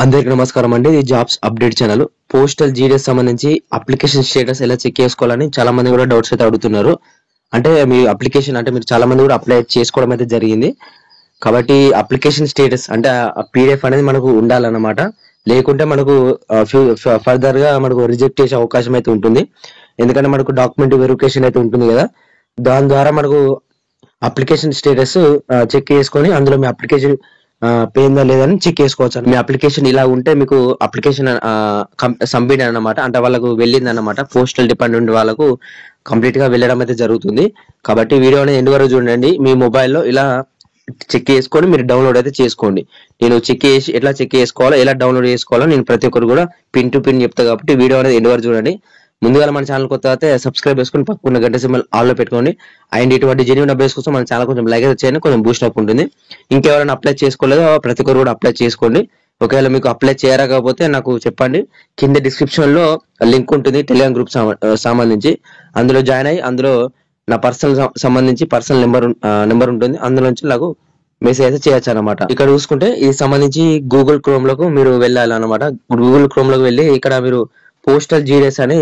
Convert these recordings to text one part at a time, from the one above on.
అందరికీ నమస్కారం అండి. ఇది jobs update channel. Postal GDS సంబంధించి అప్లికేషన్ స్టేటస్ ఎలా చెక్ చేసుకోవాలని చాలా మంది కూడా డౌట్స్ అయితే అడుగుతున్నారు. అంటే మీ అప్లికేషన్ అంటే మీరు చాలా మంది కూడా అప్లై చేసుకోవడం అయితే జరిగింది. కాబట్టి అప్లికేషన్ స్టేటస్ అంటే ఆ పీడిఎఫ్ అనేది మనకు ఉండాలన్నమాట. లేకుంటే మనకు ఫర్దర్ గా మనకు రిజెక్ట్ చేసే అవకాశం అయితే ఉంటుంది. ఎందుకంటే మనకు డాక్యుమెంట్ వెరిఫికేషన్ అయితే ఉంటుంది కదా, దాని ద్వారా మనకు అప్లికేషన్ స్టేటస్ చెక్ చేసుకొని అందులో మీ అప్లికేషన్ పోయిందా లేదని చెక్ చేసుకోవచ్చు. మీ అప్లికేషన్ ఇలా ఉంటే మీకు అప్లికేషన్ సబ్మిట్ అన్నమాట, అంటే వాళ్ళకు వెళ్ళింది అన్నమాట. పోస్టల్ డిపార్ట్మెంట్ వాళ్ళకు కంప్లీట్ గా వెళ్ళడం అయితే జరుగుతుంది. కాబట్టి వీడియో అనేది ఎండ్ వరకు చూడండి. మీ మొబైల్లో ఇలా చెక్ చేసుకొని మీరు డౌన్లోడ్ అయితే చేసుకోండి. నేను చెక్ చేసి ఎట్లా చెక్ చేసుకోవాలో, ఎలా డౌన్లోడ్ చేసుకోవాలో నేను ప్రతి ఒక్కరు కూడా పిన్ టు పిన్ చెప్తా. కాబట్టి వీడియో అనేది ఎండ్ వరకు చూడండి. ముందుగా మన ఛానల్ కొత్త అయితే సబ్స్క్రైబ్ చేసుకుని పక్కన గంట సింబల్ ఆల్ లో పెట్టుకోండి. అండ్ ఇటువంటి జెన్యూన్ అప్డేట్స్ కోసం మన ఛానల్ కొంచెం లైక్ అయితే చేయండి, కొంచెం బూస్ట్ అప్ ఉంటుంది. ఇంకెవరైనా అప్లై చేసుకోలేదో ప్రతి ఒక్కరు కూడా అప్లై చేసుకోండి. ఒకవేళ మీకు అప్లై చేయరాకపోతే నాకు చెప్పండి. కింద డిస్క్రిప్షన్ లో లింక్ ఉంటుంది టెలిగ్రామ్ గ్రూప్ సంబంధించి. అందులో జాయిన్ అయ్యి అందులో నా పర్సనల్ సంబంధించి పర్సనల్ నెంబర్ ఉంటుంది. అందులో నుంచి నాకు మెసేజ్ అయితే చేయొచ్చు అనమాట. ఇక్కడ చూసుకుంటే ఇది సంబంధించి గూగుల్ క్రోమ్ లకు మీరు వెళ్ళాలన్నమాట. గూగుల్ క్రోమ్ లోకి వెళ్ళి ఇక్కడ మీరు పోస్టల్ జీడీఎస్ అని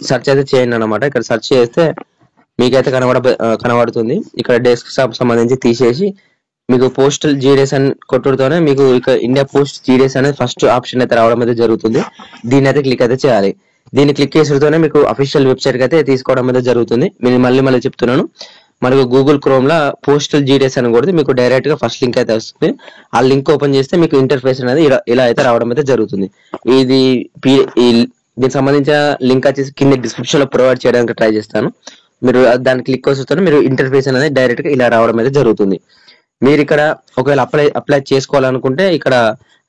సెర్చ్ అయితే చేయండి అనమాట. ఇక్కడ సెర్చ్ చేస్తే మీకైతే కనబడుతుంది. ఇక్కడ డెస్క్టాప్ సంబంధించి తీసేసి మీకు పోస్టల్ జీడీఎస్ అని కొట్టుడుతోనే మీకు ఇక ఇండియా పోస్ట్ జీడీఎస్ అనేది ఫస్ట్ ఆప్షన్ అయితే రావడం అయితే జరుగుతుంది. దీన్ని అయితే క్లిక్ అయితే చేయాలి. దీన్ని క్లిక్ చేసేతోనే మీకు అఫీషియల్ వెబ్సైట్ కి అయితే తీసుకోవడం అయితే జరుగుతుంది. నేను మళ్ళీ చెప్తున్నాను. మనకు గూగుల్ క్రోమ్ లో పోస్టల్ జీడీఎస్ అని కొడితే మీకు డైరెక్ట్ గా ఫస్ట్ లింక్ అయితే వస్తుంది. ఆ లింక్ ఓపెన్ చేస్తే మీకు ఇంటర్ఫేస్ అనేది ఇలా అయితే రావడం అయితే జరుగుతుంది. ఇది దీనికి సంబంధించిన లింక్ వచ్చేసి కింద డిస్క్రిప్షన్ లో ప్రొవైడ్ చేయడానికి ట్రై చేస్తాను. మీరు దాన్ని క్లిక్ చేస్తే మీరు ఇంటర్ఫేస్ అనేది డైరెక్ట్ గా ఇలా రావడం అయితే జరుగుతుంది. మీరు ఇక్కడ ఒకవేళ అప్లై చేసుకోవాలనుకుంటే ఇక్కడ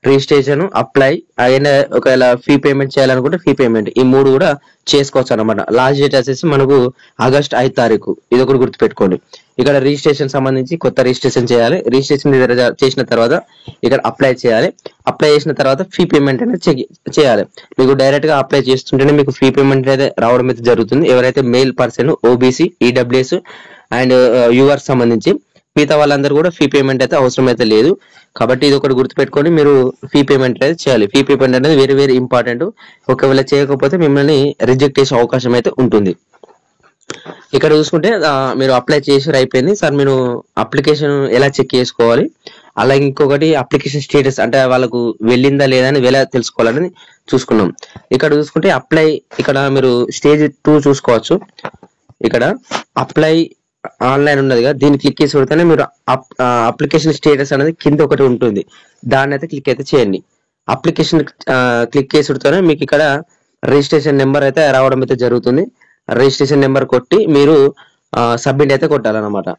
రిజిస్ట్రేషన్, అప్లై, అయినా ఒకవేళ ఫీ పేమెంట్ చేయాలనుకుంటే ఫీ పేమెంట్, ఈ మూడు కూడా చేసుకోవచ్చు అనమాట. లాస్ట్ డేట్ వచ్చేసి మనకు ఆగస్ట్ 5 తారీఖు. ఇది ఒకటి గుర్తుపెట్టుకోండి. ఇక్కడ రిజిస్ట్రేషన్ సంబంధించి కొత్త రిజిస్ట్రేషన్ చేయాలి. రిజిస్ట్రేషన్ చేసిన తర్వాత ఇక్కడ అప్లై చేయాలి. అప్లై చేసిన తర్వాత ఫీ పేమెంట్ అనేది చేయాలి. మీకు డైరెక్ట్ గా అప్లై చేస్తుంటేనే మీకు ఫీ పేమెంట్ అయితే రావడం అయితే జరుగుతుంది. ఎవరైతే male person, OBC, EWS and UR సంబంధించి మిగతా వాళ్ళందరూ కూడా ఫీ పేమెంట్ అయితే అవసరం అయితే లేదు. కాబట్టి ఇది ఒకటి గుర్తుపెట్టుకొని మీరు ఫీ పేమెంట్ అయితే చేయాలి. ఫీ పేమెంట్ అనేది వెరీ ఇంపార్టెంట్. ఒకవేళ చేయకపోతే మిమ్మల్ని రిజెక్ట్ చేసే అవకాశం అయితే ఉంటుంది. ఇక్కడ చూసుకుంటే మీరు అప్లై చేసి అయిపోయింది. సార్ మీరు అప్లికేషన్ ఎలా చెక్ చేసుకోవాలి, అలాగే ఇంకొకటి అప్లికేషన్ స్టేటస్ అంటే వాళ్ళకు వెళ్ళిందా లేదా అని ఎలా తెలుసుకోవాలని చూసుకున్నాం. ఇక్కడ చూసుకుంటే అప్లై, ఇక్కడ మీరు స్టేజ్ 2 చూసుకోవచ్చు. ఇక్కడ అప్లై ఆన్లైన్ ఉన్నది కదా, దీన్ని క్లిక్ చేసి పెడితేనే మీరు అప్లికేషన్ స్టేటస్ అనేది కింద ఒకటి ఉంటుంది. దాన్ని అయితే క్లిక్ అయితే చేయండి. అప్లికేషన్ క్లిక్ చేసి పెడితేనే మీకు ఇక్కడ రిజిస్ట్రేషన్ నెంబర్ అయితే రావడం అయితే జరుగుతుంది. రిజిస్ట్రేషన్ నెంబర్ కొట్టి మీరు సబ్మిట్ అయితే కొట్టాలన్నమాట.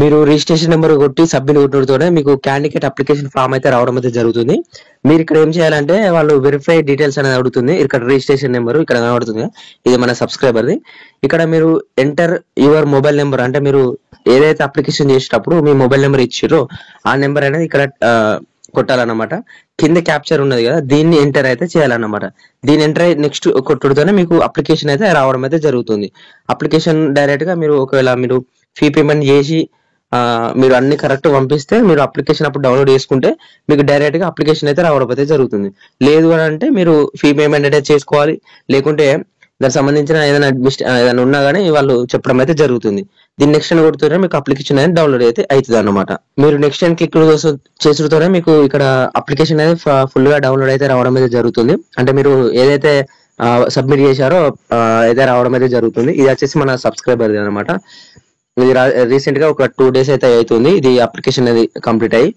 మీరు రిజిస్ట్రేషన్ నెంబర్ కొట్టి సబ్మిట్ కొట్టడంతోనే మీకు క్యాండిడేట్ అప్లికేషన్ ఫామ్ అయితే రావడం అయితే జరుగుతుంది. మీరు ఇక్కడ ఏం చేయాలంటే వాళ్ళు వెరిఫై డీటెయిల్స్ అనేది అడుగుతుంది. ఇక్కడ రిజిస్ట్రేషన్ నెంబర్ ఇక్కడ కనబడుతుంది, ఇది మన సబ్స్క్రైబర్ది. ఇక్కడ మీరు ఎంటర్ యువర్ మొబైల్ నెంబర్, అంటే మీరు ఏదైతే అప్లికేషన్ చేసేటప్పుడు మీ మొబైల్ నెంబర్ ఇచ్చిరో ఆ నెంబర్ అనేది ఇక్కడ కొట్టాలన్నమాట. కింద క్యాప్చర్ ఉన్నది కదా, దీన్ని ఎంటర్ అయితే చేయాలన్నమాట. దీన్ని ఎంటర్ అయ్యి నెక్స్ట్ కొట్టుడుతోనే మీకు అప్లికేషన్ అయితే రావడం అయితే జరుగుతుంది. అప్లికేషన్ డైరెక్ట్ గా మీరు ఒకవేళ మీరు ఫీ పేమెంట్ చేసి మీరు అన్ని కరెక్ట్ పంపిస్తే మీరు అప్లికేషన్ అప్పుడు డౌన్లోడ్ చేసుకుంటే మీకు డైరెక్ట్ గా అప్లికేషన్ అయితే రావడం అయితే జరుగుతుంది. లేదు అని అంటే మీరు ఫీ పేమెంట్ అయితే చేసుకోవాలి. లేకుంటే దానికి సంబంధించిన ఏదైనా ఉన్నా కానీ వాళ్ళు చెప్పడం అయితే జరుగుతుంది. దీన్ని నెక్స్ట్ అని కొడుతూనే మీకు అప్లికేషన్ అనేది డౌన్లోడ్ అయితే అవుతుంది అన్నమాట. మీరు నెక్స్ట్ అని క్లిక్ చేసుడుతోనే మీకు ఇక్కడ అప్లికేషన్ అనేది ఫుల్ గా డౌన్లోడ్ అయితే రావడం అయితే జరుగుతుంది. అంటే మీరు ఏదైతే సబ్మిట్ చేశారో అయితే రావడం అయితే జరుగుతుంది. ఇది వచ్చేసి మన సబ్స్క్రైబర్ అనమాట. ఇది రీసెంట్ గా ఒక 2 days అయితే అవుతుంది ఇది అప్లికేషన్ అనేది కంప్లీట్ అయ్యి.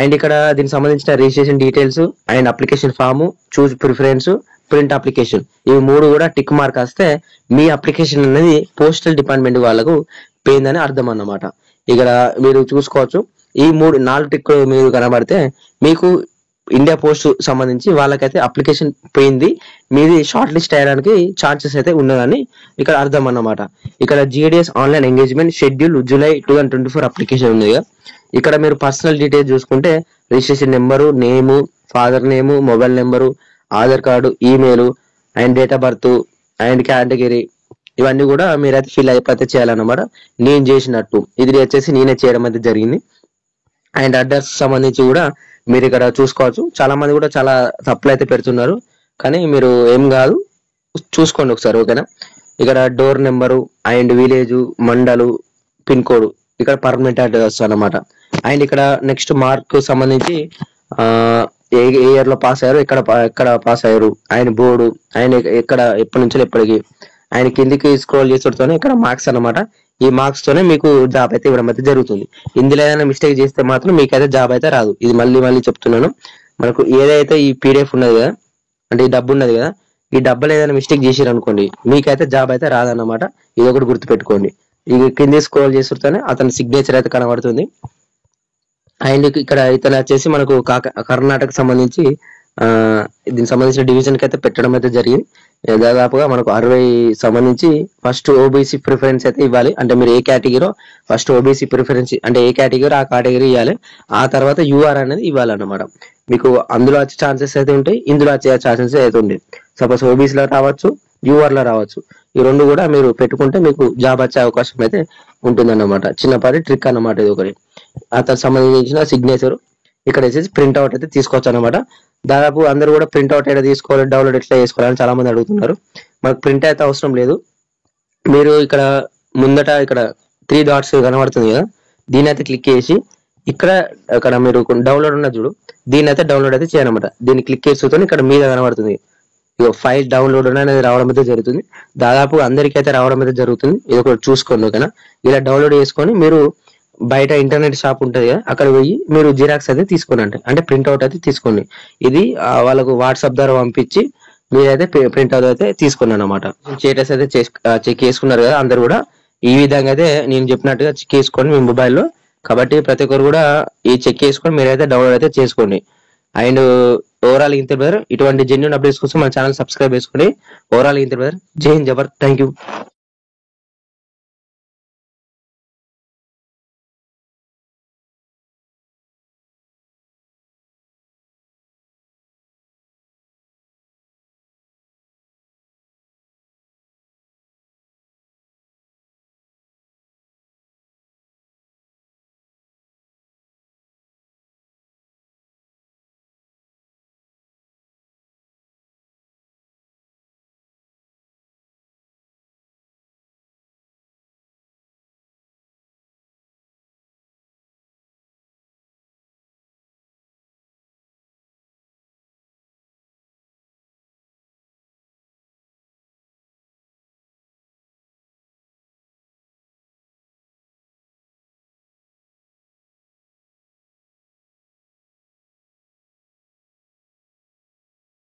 అండ్ ఇక్కడ దీనికి సంబంధించిన registration details and application form, choose preference, print application, ఇవి మూడు కూడా టిక్ మార్క్ వస్తే మీ అప్లికేషన్ అనేది పోస్టల్ డిపార్ట్మెంట్ వాళ్ళకు పోయిందని అర్థం అన్నమాట. ఇక్కడ మీరు చూసుకోవచ్చు. ఈ 4 టిక్ మీరు కనబడితే మీకు ఇండియా పోస్ట్ సంబంధించి వాళ్ళకైతే అప్లికేషన్ పోయింది, మీది షార్ట్ లిస్ట్ అయ్యడానికి ఛాన్సెస్ అయితే ఉన్నదని ఇక్కడ అర్థం అన్నమాట. ఇక్కడ GDS online engagement schedule July 2024 application ఉంది. ఇక్కడ మీరు పర్సనల్ డీటెయిల్స్ చూసుకుంటే registration number, name, father name, mobile number, Aadhaar card, email and date of birth and category, ఇవన్నీ కూడా మీరైతే ఫిల్ అయిపోతే చేయాలన్నమాట. నేను చేసినట్టు ఇది వచ్చేసి నేనే చేయడం అయితే జరిగింది. అండ్ అడ్రస్ సంబంధించి కూడా మీరు ఇక్కడ చూసుకోవచ్చు. చాలా మంది కూడా చాలా తప్పులు అయితే పెడుతున్నారు, కానీ మీరు ఏం కాదు, చూసుకోండి ఒకసారి, ఓకేనా. ఇక్కడ door number and village, mandal, pin code, ఇక్కడ పర్మనెంట్ అడ్రస్ అన్నమాట. అండ్ ఇక్కడ నెక్స్ట్ మార్క్ సంబంధించి ఏ ఇయర్ లో పాస్ అయ్యారు, ఎక్కడ పాస్ అయ్యారు, ఆయన బోర్డు, ఆయన ఎక్కడ ఎప్పటి నుంచి ఎప్పటికి, ఆయన కిందికి స్క్రోల్ చేసేటతోనే ఇక్కడ మార్క్స్ అన్నమాట. ఈ మార్క్స్ తోనే మీకు జాబ్ అయితే ఇవ్వడం అయితే జరుగుతుంది. ఇందులో ఏదైనా మిస్టేక్ చేస్తే మాత్రం మీకైతే జాబ్ అయితే రాదు. ఇది మళ్ళీ చెప్తున్నాను. మనకు ఏదైతే ఈ పీడిఎఫ్ ఉన్నది కదా, అంటే ఈ డబ్బు ఉన్నది కదా, ఈ డబ్బులు ఏదైనా మిస్టేక్ చేసిరు అనుకోండి, మీకైతే జాబ్ అయితే రాదన్నమాట. ఇది ఒకటి గుర్తుపెట్టుకోండి. ఇది కింది స్క్రోల్ చేస్తుంటేనే అతని సిగ్నేచర్ అయితే కనబడుతుంది. అండ్ ఇక్కడ ఇతను వచ్చేసి మనకు కర్ణాటక సంబంధించి దీనికి సంబంధించిన డివిజన్ కి అయితే పెట్టడం అయితే జరిగింది. దాదాపుగా మనకు 60 సంబంధించి ఫస్ట్ ఓబీసీ ప్రిఫరెన్స్ అయితే ఇవ్వాలి. అంటే మీరు ఏ కేటగిరీ ఫస్ట్ ఓబీసీ ప్రిఫరెన్స్ అంటే ఏ కేటగిరీ ఆ కేటగిరీ ఇవ్వాలి. ఆ తర్వాత యూఆర్ అనేది ఇవ్వాలన్నమాట. మీకు అందులో వచ్చే ఛాన్సెస్ అయితే ఉంటాయి, ఇందులో వచ్చే ఛాన్సెస్ అయితే ఉంటాయి. సపోజ్ ఓబీసీలో రావచ్చు, యూఆర్ లో రావచ్చు. ఈ రెండు కూడా మీరు పెట్టుకుంటే మీకు జాబ్ వచ్చే అవకాశం అయితే ఉంటుందన్నమాట. చిన్నపాటి ట్రిక్ అన్నమాట ఇది ఒకటి. అతనికి సంబంధించిన సిగ్నేచర్ ఇక్కడ వచ్చేసి ప్రింట్ అవుట్ అయితే తీసుకోవచ్చు అనమాట. దాదాపు అందరూ కూడా ప్రింట్ అవుట్ అయితే తీసుకోవాలి, డౌన్లోడ్ ఎట్లా చేసుకోవాలని చాలా మంది అడుగుతున్నారు. మనకు ప్రింట్ అయితే అవసరం లేదు. మీరు ఇక్కడ ముందట ఇక్కడ 3 డాట్స్ కనబడుతుంది కదా, దీని అయితే క్లిక్ చేసి ఇక్కడ మీరు డౌన్లోడ్ ఉన్నది చూడు, దీని అయితే డౌన్లోడ్ అయితే చేయాలన్నమాట. దీన్ని క్లిక్ చేస్తూ ఇక్కడ మీద కనబడుతుంది ఫైల్ డౌన్లోడ్ అనేది రావడం అయితే జరుగుతుంది. దాదాపు అందరికీ అయితే రావడం అయితే జరుగుతుంది. ఇది ఒకటి చూసుకోండి, ఓకేనా. ఇలా డౌన్లోడ్ చేసుకొని మీరు బయట ఇంటర్నెట్ షాప్ ఉంటుంది కదా, అక్కడ పోయి మీరు జిరాక్స్ అయితే తీసుకోండి, అంటే ప్రింట్అవుట్ అయితే తీసుకోండి. ఇది వాళ్ళకు వాట్సాప్ ద్వారా పంపించి మీరైతే ప్రింట్అవుట్ అయితే తీసుకోండి అనమాట. స్టేటస్ అయితే చెక్ చేసుకున్నారు కదా అందరు కూడా. ఈ విధంగా అయితే నేను చెప్పినట్టుగా చెక్ చేసుకోండి మీ మొబైల్లో. కాబట్టి ప్రతి ఒక్కరు కూడా ఈ చెక్ చేసుకొని మీరైతే డౌన్లోడ్ అయితే చేసుకోండి. అండ్ ఓవరాల్ ఇంత బ్రదర్, ఇటువంటి జెన్యూన్ అప్డేట్స్ కోసం మన ఛానల్ సబ్స్క్రైబ్ చేసుకోండి. ఓవరాల్ ఇంత బ్రదర్, జై హింద్ జబర్, థ్యాంక్ యూ.